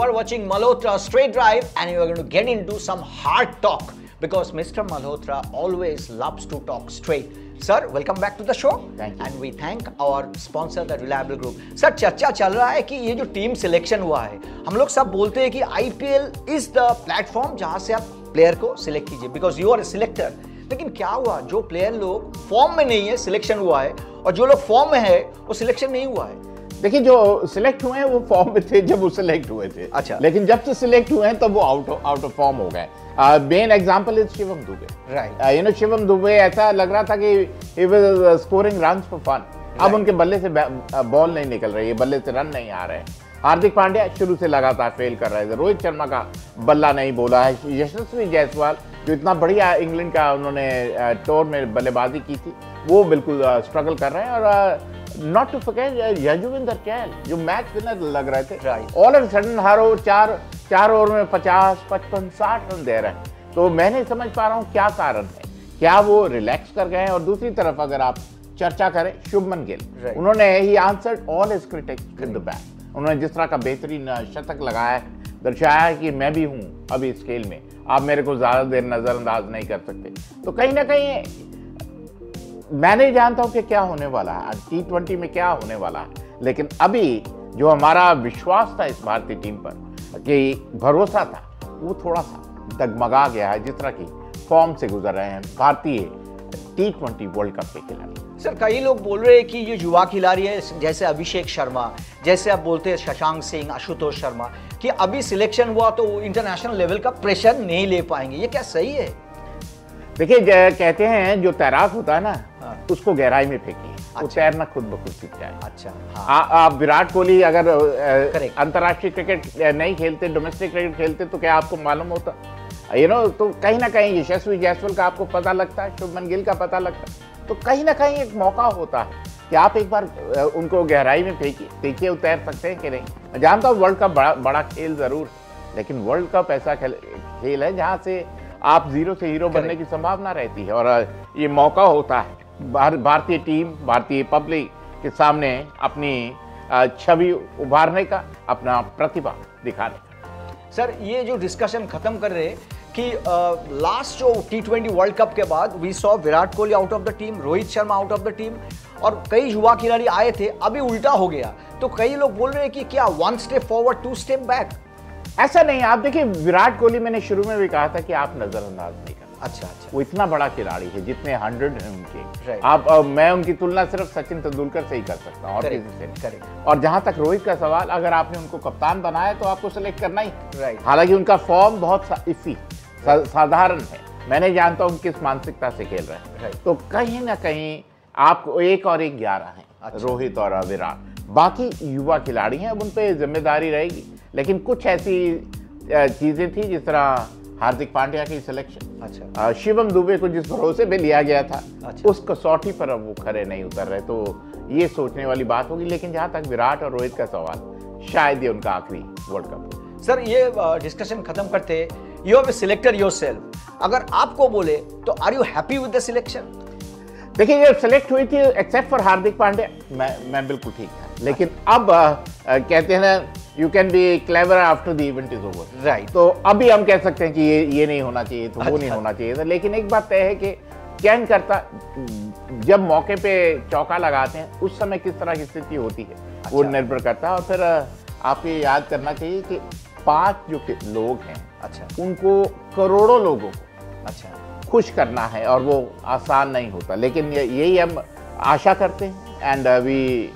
are watching Malhotra Straight Drive and you are going to get into some hard talk because Mr. Malhotra always loves to talk straight. Sir, welcome back to the show. Thank you. And we thank our sponsor, the Reliable Group. Sir, चर्चा चल रहा है कि ये जो team selection हुआ है, हम लोग सब बोलते हैं कि IPL is the platform जहां से आप प्लेयर को सिलेक्ट कीजिए because you are a selector. लेकिन क्या हुआ, जो प्लेयर लोग फॉर्म में नहीं है सिलेक्शन हुआ है और जो लोग फॉर्म में है वो सिलेक्शन नहीं हुआ है. देखिए, जो सिलेक्ट हुए हैं वो फॉर्म में थे जब वो सिलेक्ट हुए थे. अच्छा. लेकिन जब से सिलेक्ट हुए हैं तब वो आउट ऑफ फॉर्म हो गए. Main example is Shivam Dube. Right. Shivam Dube ऐसा लग रहा था कि he was scoring runs for fun. अब उनके बल्ले से बॉल नहीं निकल रही है, बल्ले से रन नहीं आ रहे हैं. हार्दिक पांड्या शुरू से लगातार फेल कर रहे थे. रोहित शर्मा का बल्ला नहीं बोला है. यशस्वी जायसवाल जो इतना बढ़िया इंग्लैंड का उन्होंने टूर में बल्लेबाजी की थी, वो बिल्कुल स्ट्रगल कर रहे हैं. और not to forget Yuzvendra Chahal जो मैच विनर लग रहे थे, all of sudden her over चार ओवर में 50, 55, 60 रन दे रहे हैं. तो मैं नहीं समझ पा रहा हूँ क्या कारण है. क्या वो रिलैक्स कर गए हैं? और दूसरी तरफ अगर आप चर्चा करें शुभमन गिल, उन्होंने he answered all his critics with the bat. उन्होंने जिस तरह का बेहतरीन शतक लगाया है, दर्शाया है कि मैं भी हूँ अभी स्केल में, आप मेरे को ज्यादा देर नजरअंदाज नहीं कर सकते. तो कहीं ना कहीं मैं नहीं जानता हूं कि क्या होने वाला है, T20 में क्या होने वाला है. लेकिन अभी जो हमारा विश्वास था इस भारतीय टीम पर, कि भरोसा था, वो थोड़ा सा डगमगा गया है जिस तरह की फॉर्म से गुजर रहे हैं भारतीय T20 वर्ल्ड कप के खिलाड़ी. सर, कई लोग बोल रहे हैं कि ये युवा खिलाड़ी है जैसे अभिषेक शर्मा, जैसे आप बोलते हैं शशांक सिंह, आशुतोष शर्मा, कि अभी सिलेक्शन हुआ तो इंटरनेशनल लेवल का प्रेशर नहीं ले पाएंगे. ये क्या सही है? देखिए, कहते हैं जो तैराक होता है ना, उसको गहराई में फेंकिए. अच्छा. वो तैरना खुद ब खुद सीख जाए. अच्छा. आप विराट कोहली अगर अंतर्राष्ट्रीय क्रिकेट नहीं खेलते, डोमेस्टिक क्रिकेट खेलते, तो क्या आपको मालूम होता? तो कहीं ना कहीं यशस्वी जायसवाल का आपको पता लगता है, शुभमन गिल का पता लगता है. तो कहीं ना कहीं एक मौका होता है कि आप एक बार उनको गहराई में फेंकिए, उतैर सकते हैं कि नहीं. मैं जानता हूँ वर्ल्ड कप बड़ा खेल जरूर, लेकिन वर्ल्ड कप ऐसा खेल है जहाँ से आप जीरो से हीरो बनने की संभावना रहती है. और ये मौका होता है भारतीय टीम, भारतीय पब्लिक के सामने अपनी छवि उभारने का, अपना प्रतिभा दिखाने का. सर, ये जो डिस्कशन खत्म कर रहे कि लास्ट जो T20 वर्ल्ड कप के बाद we saw Virat Kohli out of the team, Rohit Sharma out of the team, और कई युवा खिलाड़ी आए थे, अभी उल्टा हो गया. तो कई लोग बोल रहे हैं कि क्या 1 स्टेप फॉरवर्ड 2 स्टेप बैक. ऐसा नहीं. आप देखिए, विराट कोहली मैंने शुरू में भी कहा था कि आप नजरअंदाज नहीं करना. अच्छा. वो इतना बड़ा खिलाड़ी है, जितने 100 हैं उनके. आप मैं उनकी तुलना सिर्फ सचिन तेंदुलकर से ही कर सकता हूँ और किसी से नहीं. और जहां तक रोहित का सवाल, अगर आपने उनको कप्तान बनाया तो आपको सिलेक्ट करना ही. हालांकि उनका फॉर्म बहुत इफी साधारण है, मैं नहीं जानता हूँ किस मानसिकता से खेल रहे हैं. तो कहीं ना कहीं आपको 1 और 1 11 हैं. अच्छा. रोहित और विराट, बाकी युवा खिलाड़ी हैं, अब उन पर जिम्मेदारी रहेगी. लेकिन कुछ ऐसी चीजें थी, जिस तरह हार्दिक पांड्या की सिलेक्शन. अच्छा. शिवम दुबे को जिस भरोसे पे लिया गया था, अच्छा, उस कसौटी पर अब वो खरे नहीं उतर रहे. तो ये सोचने वाली बात होगी. लेकिन जहां तक विराट और रोहित का सवाल, शायद ये उनका आखिरी वर्ल्ड कप. सर, ये डिस्कशन खत्म करते, यू हैव सिलेक्टेड योरसेल्फ. अगर आपको बोले तो are you happy with the selection? देखिए, ये सिलेक्ट हुई थी एक्सेप्ट फॉर हार्दिक पांड्या, मैं बिल्कुल ठीक था. लेकिन अब कहते हैं ना, you can be clever after the event is over. Right. तो अभी हम कह सकते हैं कि ये नहीं होना चाहिए, तो वो नहीं होना चाहिए था. लेकिन एक बात तय है कि कैन करता जब मौके पे चौका लगाते हैं, उस समय किस तरह की स्थिति होती है. अच्छा. वो निर्भर करता है. और फिर आपको ये याद करना चाहिए कि 5 जो लोग हैं, अच्छा, उनको करोड़ों लोगों को, अच्छा, खुश करना है, और वो आसान नहीं होता. लेकिन यही हम आशा करते हैं. And we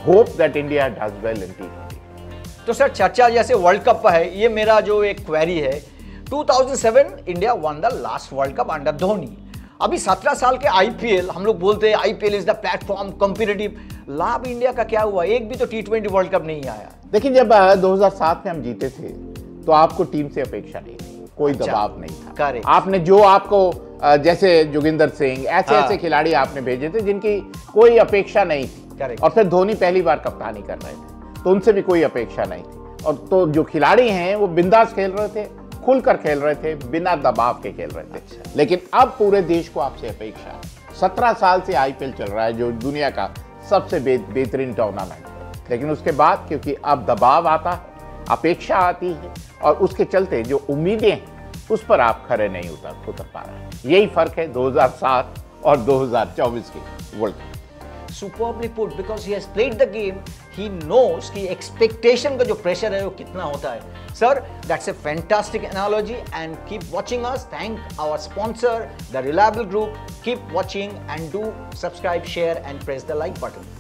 hope that India does well in T20. तो सर, चर्चा जैसे वर्ल्ड कप है, ये मेरा जो एक क्वेरी है, 2007 India one the last world cup under Dhoni. अभी 17 साल के IPL, हम लोग बोलते हैं IPL is the platform competitive. लाभ इंडिया का क्या हुआ? एक भी तो T20 वर्ल्ड कप नहीं आया. देखिए, जब 2007 में हम जीते थे तो आपको टीम से अपेक्षा नहीं थी, कोई दबाव नहीं था. करेक्ट. आपने जो आपको जैसे जोगिंदर सिंह, ऐसे खिलाड़ी आपने भेजे थे जिनकी कोई अपेक्षा नहीं थी. करेक्ट. और फिर धोनी पहली बार कप्तानी कर रहे थे, तो उनसे भी कोई अपेक्षा नहीं थी. और तो जो खिलाड़ी हैं वो बिंदास खेल रहे थे, खुलकर खेल रहे थे, बिना दबाव के खेल रहे थे. अच्छा. लेकिन अब पूरे देश को आपसे अपेक्षा है. 17 साल से IPL चल रहा है, जो दुनिया का सबसे बेहतरीन टूर्नामेंट है. लेकिन उसके बाद क्योंकि अब दबाव आता है, अपेक्षा आती है और उसके चलते जो उम्मीदें हैं उस पर आप खरे नहीं उतर पा रहे। यही फर्क है 2007 और 2024 के world cup. Superbly put, because he has played the game, he knows कि expectation का जो pressure है वो कितना होता है. Sir, that's a fantastic analogy and keep watching us. Thank our sponsor, the Reliable Group. Keep watching and do subscribe, share and press the like button.